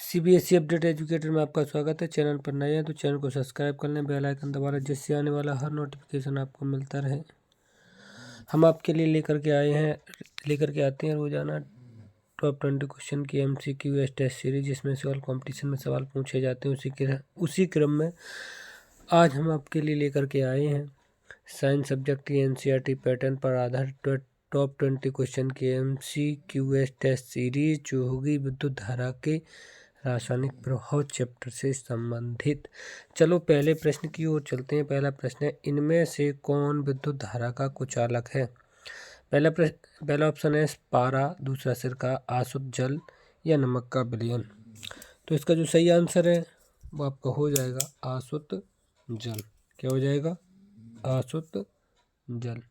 CBSE update educator में आपका स्वागत है। चैनल पर नए हैं तो चैनल को सब्सक्राइब कर लें, बेल आइकन दबा लें, जिससे आने वाला हर नोटिफिकेशन आपको मिलता रहे। हम आपके लिए लेकर के आते हैं रोजाना टॉप 20 क्वेश्चन की MCQ टेस्ट सीरीज, जिसमें से ऑल कंपटीशन में सवाल पूछे जाते हैं। उसी क्रम में आज हम आपके लिए लेकर के आए हैं साइंस सब्जेक्ट की NCERT पैटर्न पर आधारित टॉप 20 क्वेश्चन की MCQ टेस्ट सीरीज, जो होगी विद्युत धारा के रासायनिक प्रभाव चैप्टर से संबंधित। चलो पहले प्रश्न की ओर चलते हैं। पहला प्रश्न है, इनमें से कौन विद्युत धारा का कुचालक है? पहला ऑप्शन है पारा, दूसरा सिरका, आसुत जल या नमक का विलयन। तो इसका जो सही आंसर है वो आपका हो जाएगा आसुत जल। क्या हो जाएगा? आसुत जल।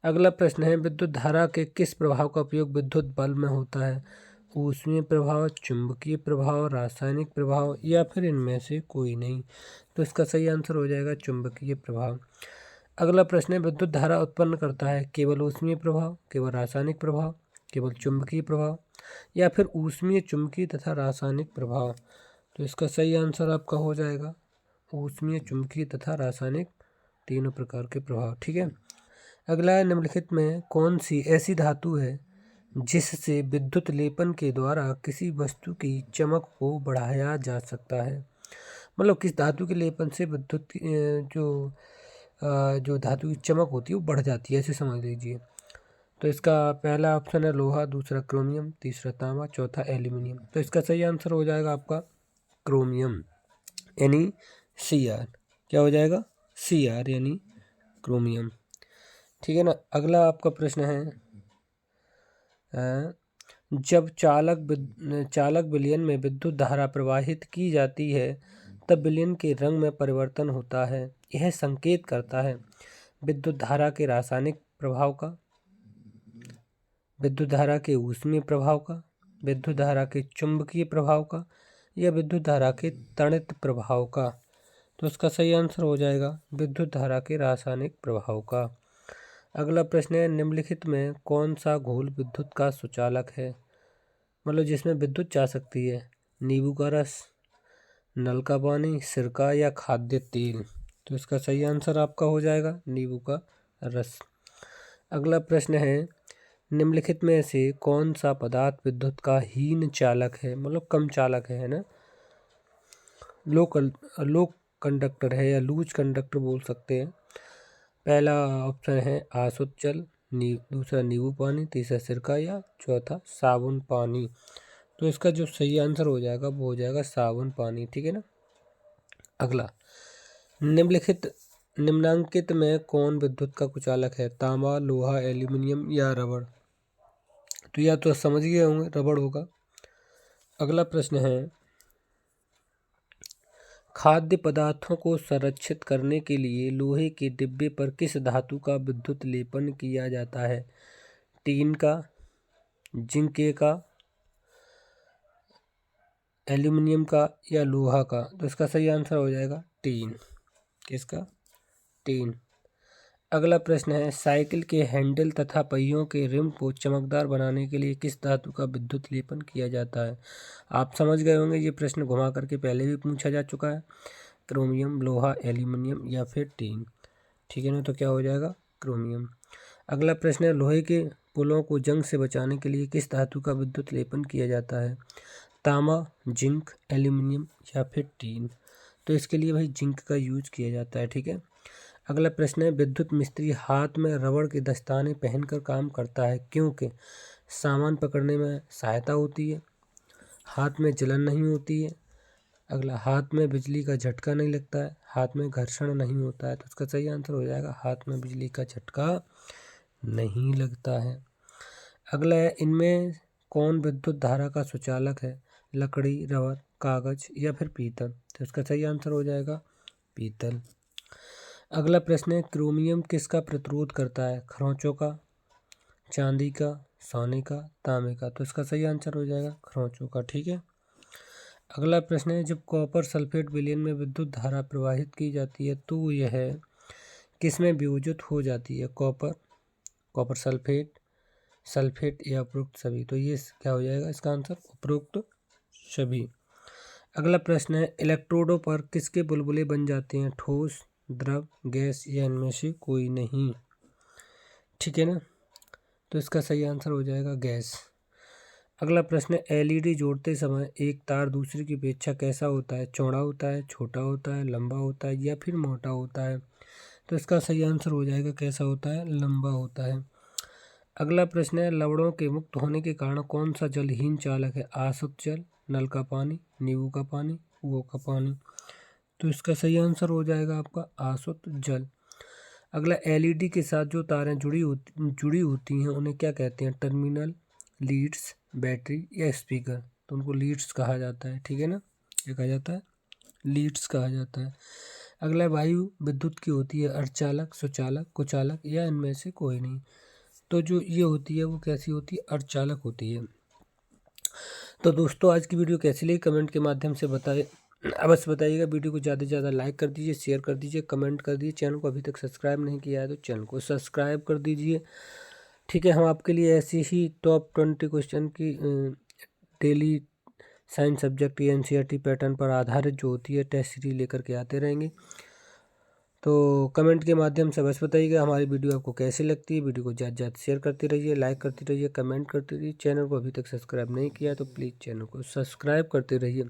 अगला प्रश्न है, विद्युत धारा के किस प्रभाव का उपयोग विद्युत बल्ब में होता है? ऊष्मीय प्रभाव, चुंबकीय प्रभाव, रासायनिक प्रभाव या फिर इनमें से कोई नहीं। तो इसका सही आंसर हो जाएगा चुंबकीय प्रभाव। अगला प्रश्न है, विद्युत धारा उत्पन्न करता है केवल ऊष्मीय प्रभाव, केवल रासायनिक प्रभाव, केवल चुंबकीय प्रभाव या फिर ऊष्मीय, चुंबकीय तथा रासायनिक प्रभाव। तो इसका सही आंसर आपका हो जाएगा ऊष्मीय, चुंबकीय तथा रासायनिक, तीनों प्रकार के प्रभाव। ठीक है। अगला है, निम्नलिखित में कौन सी ऐसी धातु है जिससे विद्युत लेपन के द्वारा किसी वस्तु की चमक को बढ़ाया जा सकता है? मतलब किस धातु के लेपन से विद्युत जो धातु की चमक होती है वो बढ़ जाती है, ऐसे समझ लीजिए। तो इसका पहला ऑप्शन है लोहा, दूसरा क्रोमियम, तीसरा तांबा, चौथा एल्यूमिनियम। तो इसका सही आंसर हो जाएगा आपका क्रोमियम यानी Cr। क्या हो जाएगा? Cr यानी क्रोमियम। ठीक है ना। अगला आपका प्रश्न है, जब चालक विलयन में विद्युत धारा प्रवाहित की जाती है तब विलयन के रंग में परिवर्तन होता है। यह संकेत करता है विद्युत धारा के रासायनिक प्रभाव का, विद्युत धारा के ऊष्मीय प्रभाव का, विद्युत धारा के चुंबकीय प्रभाव का या विद्युत धारा के तड़ित प्रभाव का। तो इसका सही आंसर हो जाएगा विद्युत धारा के रासायनिक प्रभाव का। अगला प्रश्न है, निम्नलिखित में कौन सा घोल विद्युत का सुचालक है? मतलब जिसमें विद्युत जा सकती है। नींबू का रस, नल का पानी, सिरका या खाद्य तेल। तो इसका सही आंसर आपका हो जाएगा नींबू का रस। अगला प्रश्न है, निम्नलिखित में से कौन सा पदार्थ विद्युत का हीन चालक है? मतलब कम चालक है ना, लो कंडक्टर है या लूज कंडक्टर बोल सकते हैं। पहला ऑप्शन है आसुत जल, दूसरा नींबू पानी, तीसरा सिरका या चौथा साबुन पानी। तो इसका जो सही आंसर हो जाएगा वो हो जाएगा साबुन पानी। ठीक है ना। अगला, निम्नांकित में कौन विद्युत का कुचालक है? तांबा, लोहा, एल्यूमिनियम या रबड़। तो या तो समझ गए होंगे रबड़ होगा। अगला प्रश्न है, खाद्य पदार्थों को संरक्षित करने के लिए लोहे के डिब्बे पर किस धातु का विद्युत लेपन किया जाता है? टीन का, जिंक का, एल्यूमिनियम का या लोहा का। तो इसका सही आंसर हो जाएगा टीन। किसका? टीन। अगला प्रश्न है, साइकिल के हैंडल तथा पहियों के रिम को चमकदार बनाने के लिए किस धातु का विद्युत लेपन किया जाता है? आप समझ गए होंगे, ये प्रश्न घुमा करके पहले भी पूछा जा चुका है। क्रोमियम, लोहा, एल्यूमिनियम या फिर टीन। ठीक है ना। तो क्या हो जाएगा? क्रोमियम। अगला प्रश्न है, लोहे के पुलों को जंग से बचाने के लिए किस धातु का विद्युत लेपन किया जाता है? तांबा, जिंक, एल्यूमिनियम या फिर टीन। तो इसके लिए भाई जिंक का यूज किया जाता है। ठीक है। अगला प्रश्न है, विद्युत मिस्त्री हाथ में रबड़ के दस्ताने पहनकर काम करता है क्योंकि सामान पकड़ने में सहायता होती है, हाथ में जलन नहीं होती है। अगला, हाथ में बिजली का झटका नहीं लगता है, हाथ में घर्षण नहीं होता है। तो इसका सही आंसर हो जाएगा हाथ में बिजली का झटका नहीं लगता है। अगला है, इनमें कौन विद्युत धारा का सुचालक है? लकड़ी, रबर, कागज या फिर पीतल। तो इसका सही आंसर हो जाएगा पीतल। अगला प्रश्न है, क्रोमियम किसका प्रतिरोध करता है? खरोंचों का, चांदी का, सोने का, तांबे का। तो इसका सही आंसर हो जाएगा खरोंचों का। ठीक है। अगला प्रश्न है, जब कॉपर सल्फेट विलयन में विद्युत धारा प्रवाहित की जाती है तो यह किस में वियोजित हो जाती है? कॉपर सल्फेट या उपरोक्त सभी। तो ये क्या हो जाएगा इसका आंसर? उपरोक्त सभी। अगला प्रश्न है, इलेक्ट्रोडों पर किसके बुलबुले बन जाते हैं? ठोस, द्रव, गैस या इनमें से कोई नहीं। ठीक है ना, तो इसका सही आंसर हो जाएगा गैस। अगला प्रश्न है, एलईडी जोड़ते समय एक तार दूसरे की अपेक्षा कैसा होता है? चौड़ा होता है, छोटा होता है, लंबा होता है या फिर मोटा होता है? तो इसका सही आंसर हो जाएगा कैसा होता है? लंबा होता है। अगला प्रश्न है, लवणों के मुक्त होने के कारण कौन सा जलहीन चालक है? आसुत जल, नल का पानी, नींबू का पानी, कुओं का पानी। तो इसका सही आंसर हो जाएगा आपका आसुत जल। अगला, एलईडी के साथ जो तारें जुड़ी होती हैं उन्हें क्या कहते हैं? टर्मिनल, लीड्स, बैटरी या स्पीकर। तो उनको लीड्स कहा जाता है। ठीक है ना, क्या कहा जाता है? लीड्स कहा जाता है। अगला, वायु विद्युत की होती है अर्धचालक, सुचालक, कुचालक या इनमें से कोई नहीं। तो जो ये होती है वो कैसी होती है? अर्धचालक होती है। तो दोस्तों, आज की वीडियो कैसी लगी कमेंट के माध्यम से अवश्य बताइएगा। वीडियो को ज़्यादा से ज़्यादा लाइक कर दीजिए, शेयर कर दीजिए, कमेंट कर दीजिए। चैनल को अभी तक सब्सक्राइब नहीं किया है तो चैनल को सब्सक्राइब कर दीजिए। ठीक है, हम आपके लिए ऐसी ही टॉप 20 क्वेश्चन की डेली साइंस सब्जेक्ट या एनसीईआरटी पैटर्न पर आधारित जो होती है टेस्ट सीरीज लेकर के आते रहेंगे। तो कमेंट के माध्यम से बस बताइएगा हमारी वीडियो आपको कैसी लगती है। वीडियो को ज़्यादा से ज़्यादा शेयर करते रहिए, लाइक करते रहिए, कमेंट करते रहिए। चैनल को अभी तक सब्सक्राइब नहीं किया तो प्लीज़ चैनल को सब्सक्राइब करते रहिए।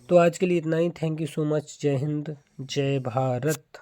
तो आज के लिए इतना ही। Thank you so much. जय हिंद, जय भारत।